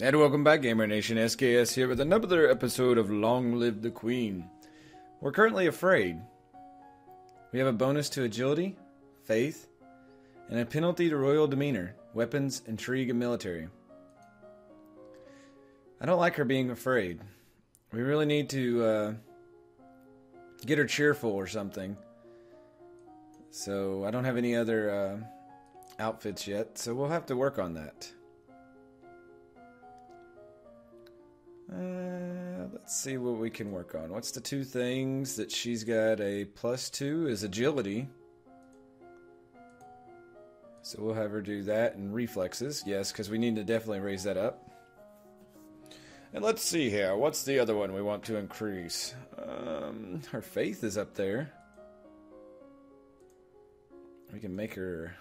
And welcome back, Gamer Nation. SKS here with another episode of Long Live the Queen. We're currently afraid. We have a bonus to agility, faith, and a penalty to royal demeanor, weapons, intrigue, and military. I don't like her being afraid. We really need to get her cheerful or something. So I don't have any other outfits yet, so we'll have to work on that. Let's see what we can work on. What's the two things that she's got a +2 is agility. So we'll have her do that, and reflexes. Yes, because we need to definitely raise that up. And let's see here. What's the other one we want to increase? Her faith is up there. We can make her...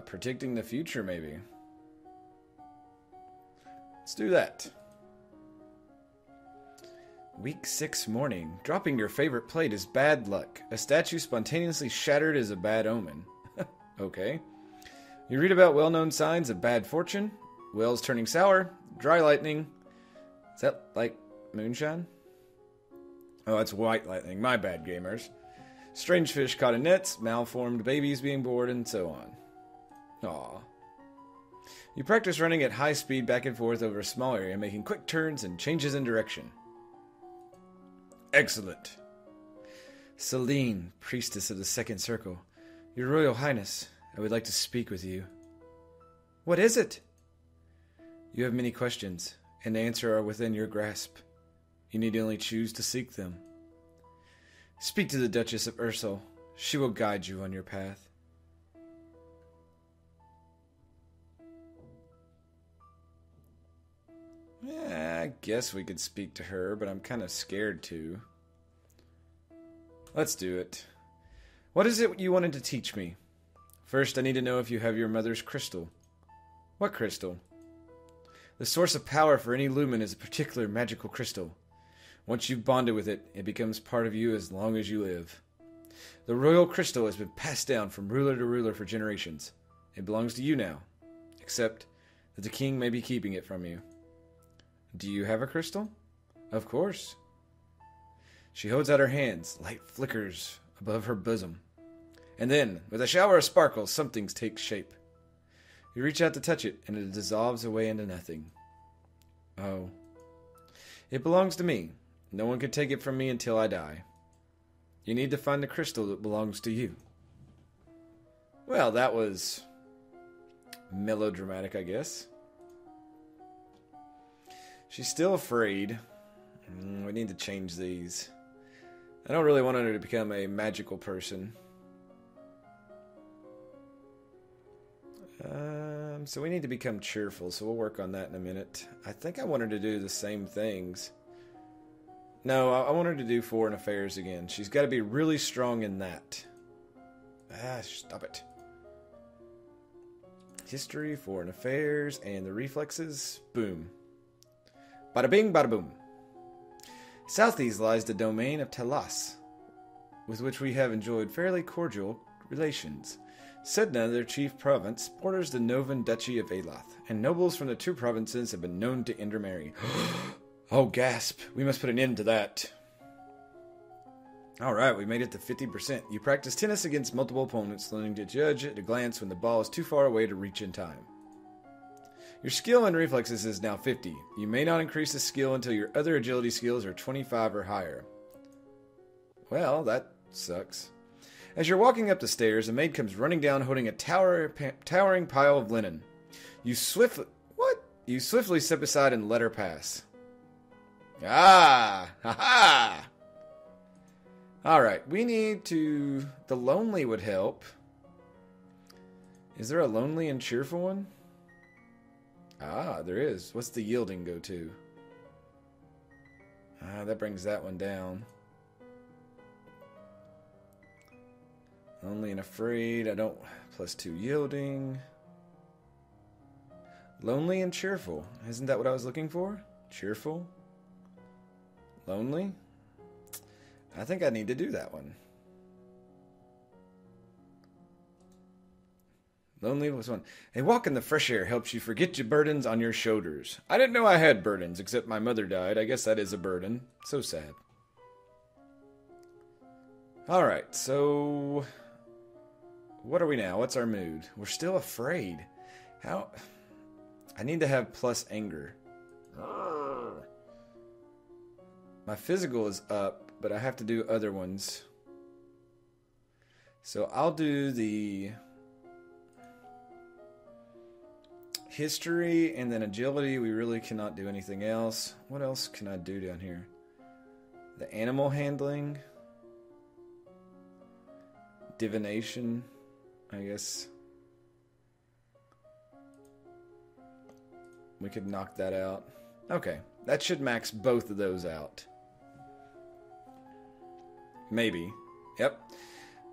predicting the future, maybe. Let's do that. Week 6 morning. Dropping your favorite plate is bad luck. A statue spontaneously shattered is a bad omen. Okay. You read about well-known signs of bad fortune. Wells turning sour. Dry lightning. Is that like moonshine? Oh, that's white lightning. My bad, gamers. Strange fish caught in nets. Malformed babies being born, and so on. Aww. You practice running at high speed back and forth over a small area, making quick turns and changes in direction. Excellent. Celine, priestess of the second circle. Your Royal Highness, I would like to speak with you. What is it? You have many questions, and the answer are within your grasp. You need only choose to seek them. Speak to the Duchess of Ursel. She will guide you on your path. Yeah, I guess we could speak to her, but I'm kind of scared to. Let's do it. What is it you wanted to teach me? First, I need to know if you have your mother's crystal. What crystal? The source of power for any lumen is a particular magical crystal. Once you've bonded with it, it becomes part of you as long as you live. The royal crystal has been passed down from ruler to ruler for generations. It belongs to you now, except that the king may be keeping it from you. Do you have a crystal? Of course. She holds out her hands. Light flickers above her bosom. And then, with a shower of sparkles, something takes shape. You reach out to touch it, and it dissolves away into nothing. Oh. It belongs to me. No one can take it from me until I die. You need to find the crystal that belongs to you. Well, that was melodramatic, I guess. She's still afraid. We need to change these. I don't really want her to become a magical person. So we need to become cheerful, so we'll work on that in a minute. I think I want her to do the same things. No, I want her to do foreign affairs again. She's got to be really strong in that. Stop it. History, foreign affairs, and the reflexes. Boom. Bada bing, bada boom. Southeast lies the domain of Talas, with which we have enjoyed fairly cordial relations. Sedna, their chief province, borders the Novan Duchy of Elath, and nobles from the two provinces have been known to intermarry. Oh, gasp. We must put an end to that. Alright, we made it to 50%. You practice tennis against multiple opponents, learning to judge at a glance when the ball is too far away to reach in time. Your skill and reflexes is now 50. You may not increase the skill until your other agility skills are 25 or higher. Well, that sucks. As you're walking up the stairs, a maid comes running down holding a towering pile of linen. You swiftly step aside and let her pass. Ah! Ha-ha! Alright, we need to... The lonely would help. Is there a lonely and cheerful one? Ah, there is. What's the yielding go to? That brings that one down. Lonely and afraid. I don't... +2 yielding. Lonely and cheerful. Isn't that what I was looking for? Cheerful? Lonely? I think I need to do that one. Lonely was one. A walk in the fresh air helps you forget your burdens on your shoulders. I didn't know I had burdens, except my mother died. I guess that is a burden. So sad. Alright, so... what are we now? What's our mood? We're still afraid. How... I need to have plus anger. My physical is up, but I have to do other ones. So I'll do the history and then agility. We really cannot do anything else. What else can I do down here? The animal handling. Divination, I guess. We could knock that out. Okay, that should max both of those out. Maybe. Yep.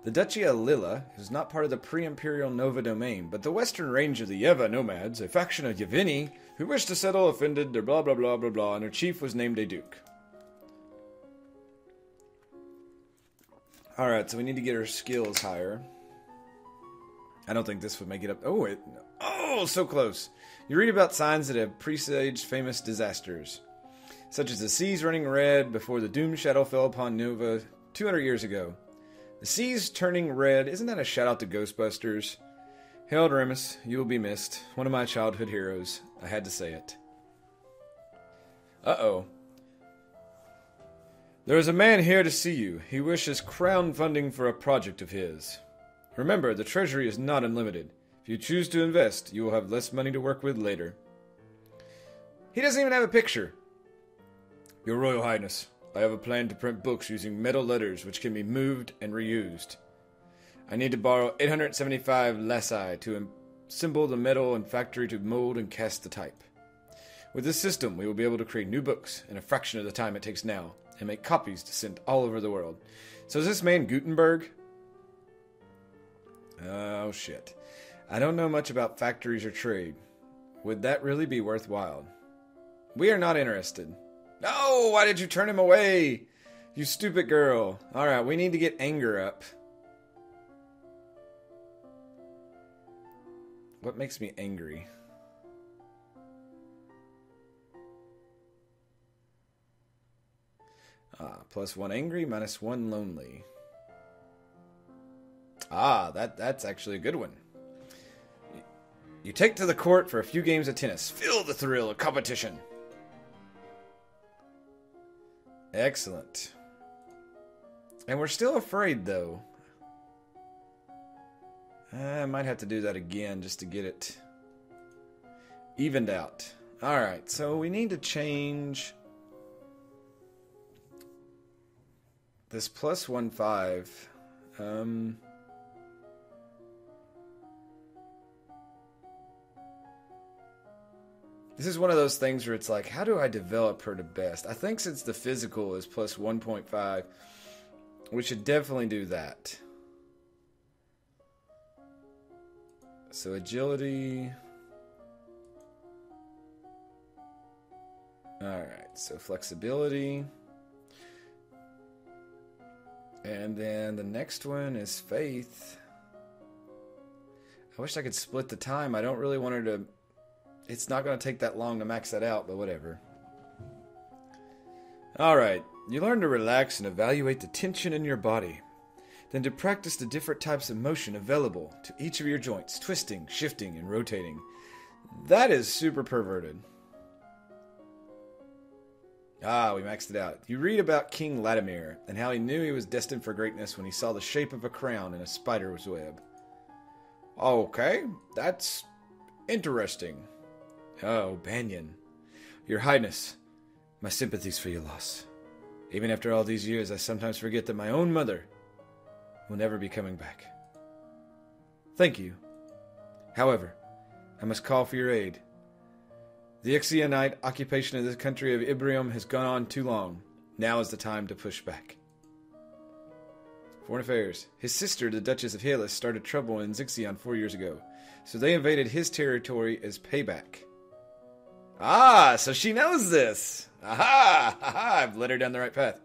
The Duchy of Lilla is not part of the pre-imperial Nova domain, but the western range of the Yeva nomads, a faction of Yevini, who wished to settle, offended their blah blah blah blah blah, and their chief was named a duke. Alright, so we need to get our skills higher. I don't think this would make it up. Oh, so close. You read about signs that have presaged famous disasters, such as the seas running red before the doom shadow fell upon Nova 200 years ago. The seas turning red, isn't that a shout out to Ghostbusters? Harold Ramis, you will be missed. One of my childhood heroes. I had to say it. Uh-oh. There is a man here to see you. He wishes crowdfunding for a project of his. Remember, the treasury is not unlimited. If you choose to invest, you will have less money to work with later. He doesn't even have a picture. Your Royal Highness, I have a plan to print books using metal letters which can be moved and reused. I need to borrow 875 lassi to assemble the metal and factory to mold and cast the type. With this system, we will be able to create new books in a fraction of the time it takes now, and make copies to send all over the world. So is this man Gutenberg? Oh, shit. I don't know much about factories or trade. Would that really be worthwhile? We are not interested. No! Why did you turn him away? You stupid girl. Alright, we need to get anger up. What makes me angry? +1 angry, -1 lonely. That's actually a good one. You take to the court for a few games of tennis. Feel the thrill of competition. Excellent. And we're still afraid, though. I might have to do that again just to get it evened out. Alright, so we need to change this +1 5. This is one of those things where it's like, how do I develop her to best? I think since the physical is +1.5, we should definitely do that. So agility. Alright, so flexibility. And then the next one is faith. I wish I could split the time. I don't really want her to... It's not going to take that long to max that out, but whatever. Alright, you learn to relax and evaluate the tension in your body. Then to practice the different types of motion available to each of your joints, twisting, shifting, and rotating. That is super perverted. We maxed it out. You read about King Latimer and how he knew he was destined for greatness when he saw the shape of a crown in a spider's web. Okay, that's interesting. Oh, Banyan. Your Highness, my sympathies for your loss. Even after all these years, I sometimes forget that my own mother will never be coming back. Thank you. However, I must call for your aid. The Ixionite occupation of the country of Ibrium has gone on too long. Now is the time to push back. Foreign Affairs. His sister, the Duchess of Helis, started trouble in Zixion 4 years ago, so they invaded his territory as payback. So she knows this. I've led her down the right path.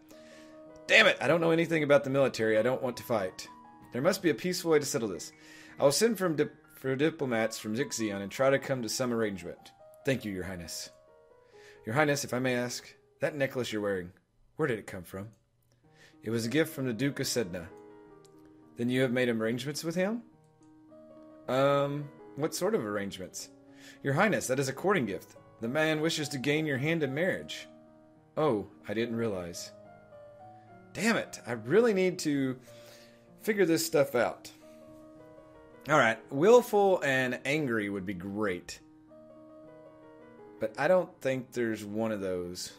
Damn it, I don't know anything about the military. I don't want to fight. There must be a peaceful way to settle this. I will send for for diplomats from Zixion and try to come to some arrangement. Thank you, Your Highness. Your Highness, if I may ask, that necklace you're wearing, where did it come from? It was a gift from the Duke of Sedna. Then you have made arrangements with him? What sort of arrangements? Your Highness, that is a courting gift. The man wishes to gain your hand in marriage. Oh, I didn't realize. Damn it, I really need to figure this stuff out. Alright, willful and angry would be great. But I don't think there's one of those.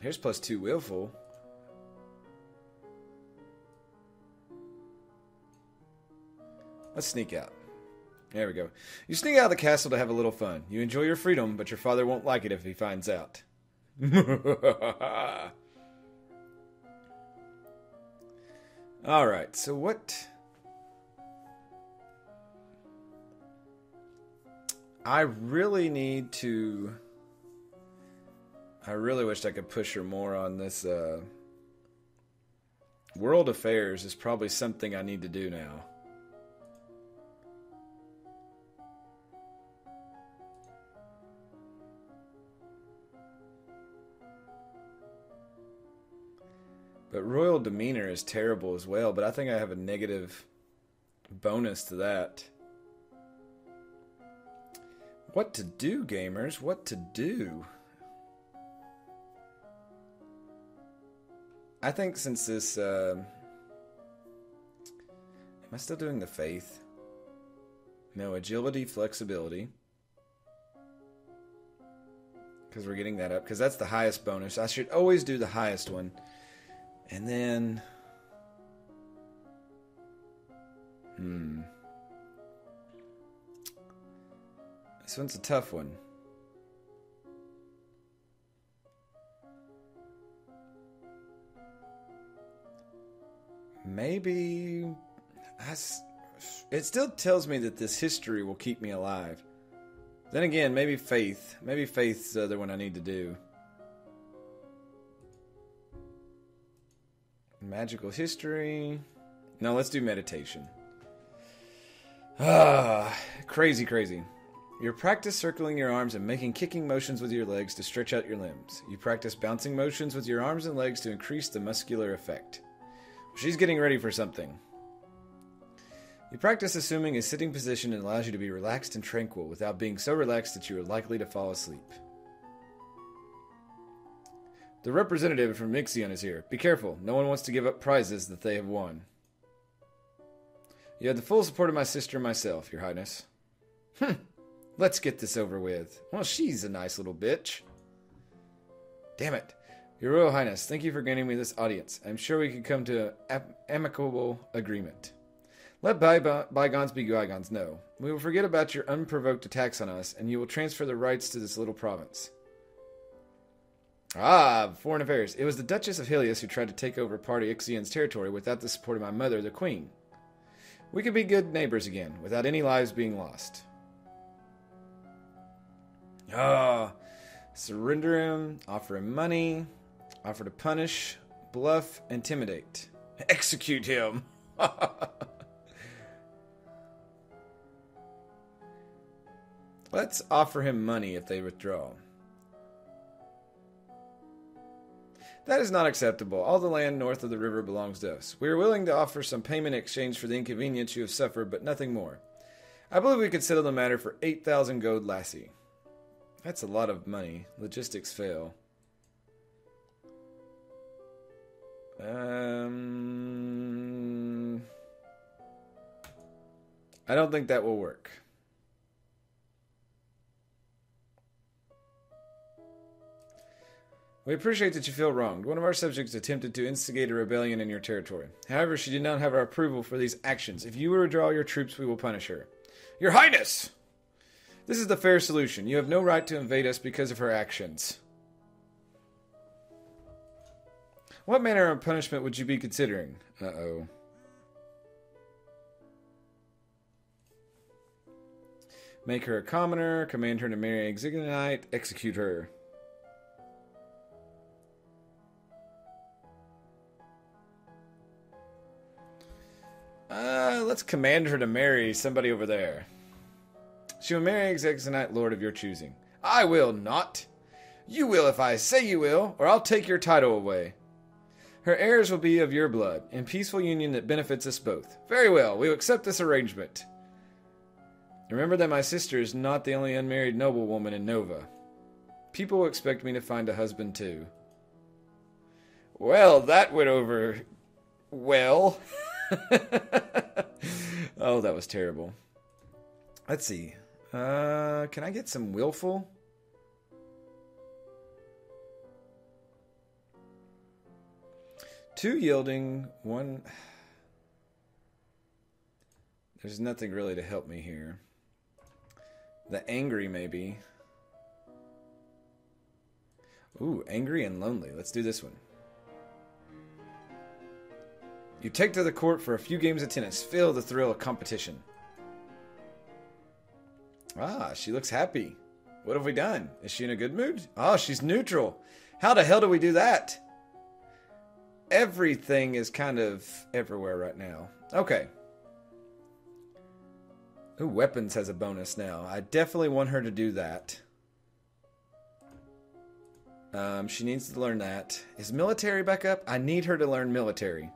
Here's +2 willful. Let's sneak out. There we go. You sneak out of the castle to have a little fun. You enjoy your freedom, but your father won't like it if he finds out. Alright, so what... I really need to... I really wished I could push her more on this, World Affairs is probably something I need to do now. But royal demeanor is terrible as well, but I think I have a negative bonus to that. What to do, gamers? What to do? I think since this... am I still doing the faith? No, agility, flexibility. Because we're getting that up. Because that's the highest bonus. I should always do the highest one. And then... This one's a tough one. Maybe... It still tells me that this history will keep me alive. Then again, maybe faith. Maybe faith's the other one I need to do. Magical history. No, let's do meditation. Crazy, crazy. You practice circling your arms and making kicking motions with your legs to stretch out your limbs. You practice bouncing motions with your arms and legs to increase the muscular effect. She's getting ready for something. You practice assuming a sitting position and allows you to be relaxed and tranquil without being so relaxed that you are likely to fall asleep. The representative from Ixion is here. Be careful. No one wants to give up prizes that they have won. You have the full support of my sister and myself, Your Highness. Let's get this over with. Well, she's a nice little bitch. Damn it. Your Royal Highness, thank you for granting me this audience. I'm sure we can come to an amicable agreement. Let bygones be bygones, no. We will forget about your unprovoked attacks on us, and you will transfer the rights to this little province. Foreign affairs. It was the Duchess of Helios who tried to take over part of Ixion's territory without the support of my mother, the Queen. We can be good neighbors again, without any lives being lost. Surrender him, offer him money, offer to punish, bluff, intimidate. Execute him! Let's offer him money if they withdraw. That is not acceptable. All the land north of the river belongs to us. We are willing to offer some payment in exchange for the inconvenience you have suffered, but nothing more. I believe we could settle the matter for 8,000 gold lassie. That's a lot of money. Logistics fail. I don't think that will work. We appreciate that you feel wronged. One of our subjects attempted to instigate a rebellion in your territory. However, she did not have our approval for these actions. If you withdraw your troops, we will punish her. Your Highness! This is the fair solution. You have no right to invade us because of her actions. What manner of punishment would you be considering? Uh-oh. Make her a commoner, command her to marry a Xigonite, execute her. Let's command her to marry somebody over there. She will marry Exexonite Lord of your choosing. I will not. You will if I say you will, or I'll take your title away. Her heirs will be of your blood, in peaceful union that benefits us both. Very well, we will accept this arrangement. Remember that my sister is not the only unmarried noblewoman in Nova. People will expect me to find a husband too. Well, that went over well. Oh, that was terrible. Let's see. Can I get some willful? Two yielding, one... There's nothing really to help me here. The angry, maybe. Ooh, angry and lonely. Let's do this one. You take to the court for a few games of tennis. Feel the thrill of competition. Ah, she looks happy. What have we done? Is she in a good mood? Oh, she's neutral. How the hell do we do that? Everything is kind of everywhere right now. Okay. Ooh, weapons has a bonus now. I definitely want her to do that. She needs to learn that. Is military back up? I need her to learn military.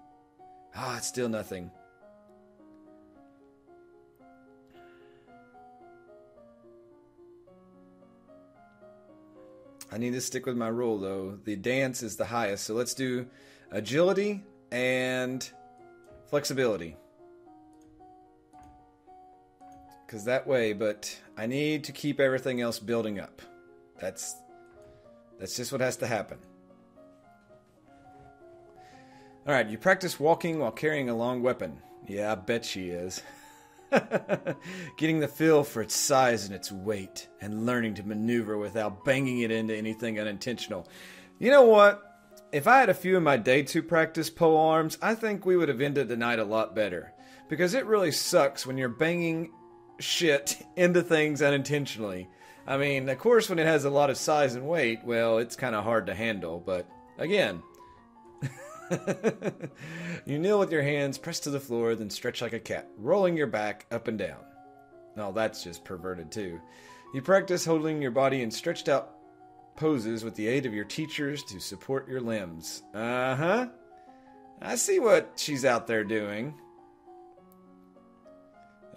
Ah, it's still nothing. I need to stick with my rule, though. The dance is the highest, so let's do agility and flexibility. Because that way, but I need to keep everything else building up. That's just what has to happen. Alright, you practice walking while carrying a long weapon. Yeah, I bet she is. Getting the feel for its size and its weight, and learning to maneuver without banging it into anything unintentional. You know what? If I had a few in my day 2 practice pole arms, I think we would have ended the night a lot better. Because it really sucks when you're banging shit into things unintentionally. I mean, of course, when it has a lot of size and weight, well, it's kind of hard to handle, but again... You kneel with your hands pressed to the floor, then stretch like a cat, rolling your back up and down. Oh, that's just perverted too. You practice holding your body in stretched out poses with the aid of your teachers to support your limbs. Uh-huh. I see what she's out there doing.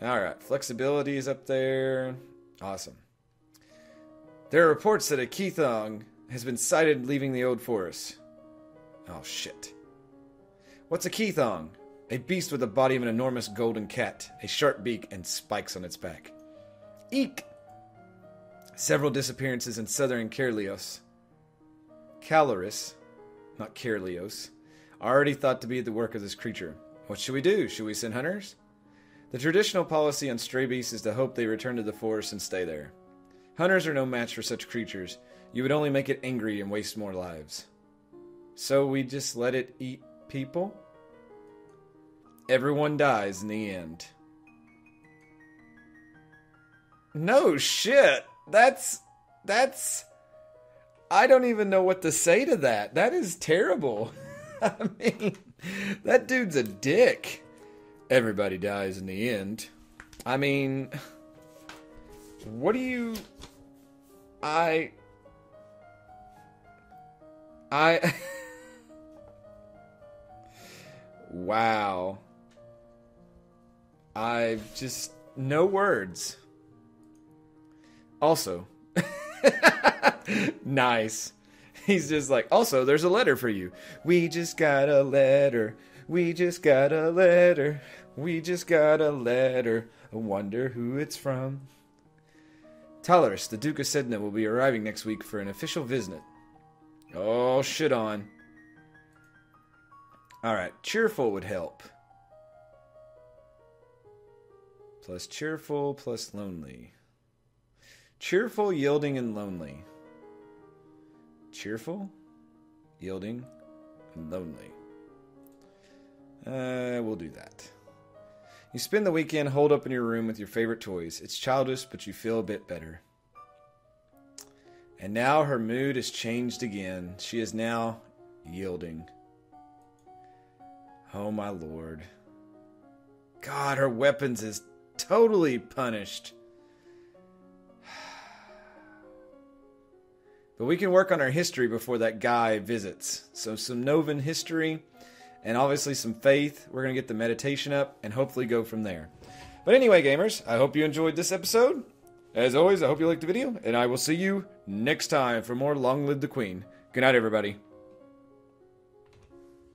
Alright, flexibility is up there. Awesome. There are reports that a Keithong has been sighted leaving the Old Forest. Oh, shit. What's a Keithong? A beast with the body of an enormous golden cat, a sharp beak, and spikes on its back. Eek! Several disappearances in southern Caerleos. Caloris, not Caerleos, are already thought to be the work of this creature. What should we do? Should we send hunters? The traditional policy on stray beasts is to hope they return to the forest and stay there. Hunters are no match for such creatures. You would only make it angry and waste more lives. So we just let it eat people? Everyone dies in the end. No shit. That's... I don't even know what to say to that. That is terrible. I mean, that dude's a dick. Everybody dies in the end. I mean... What do you... Wow. I've just... No words. Also. Nice. He's just like, also, there's a letter for you. We just got a letter. We just got a letter. We just got a letter. I wonder who it's from. Talaris, the Duke of Sedna, will be arriving next week for an official visit. Oh, shit on. Alright, cheerful would help. Plus cheerful, plus lonely. Cheerful, yielding, and lonely. Cheerful, yielding, and lonely. We'll do that. You spend the weekend holed up in your room with your favorite toys. It's childish, but you feel a bit better. And now her mood has changed again. She is now yielding. Oh my lord. God, her weapons is totally punished. But we can work on our history before that guy visits. So some Novan history, and obviously some faith. We're going to get the meditation up, and hopefully go from there. But anyway, gamers, I hope you enjoyed this episode. As always, I hope you liked the video, and I will see you next time for more Long Live the Queen. Good night, everybody.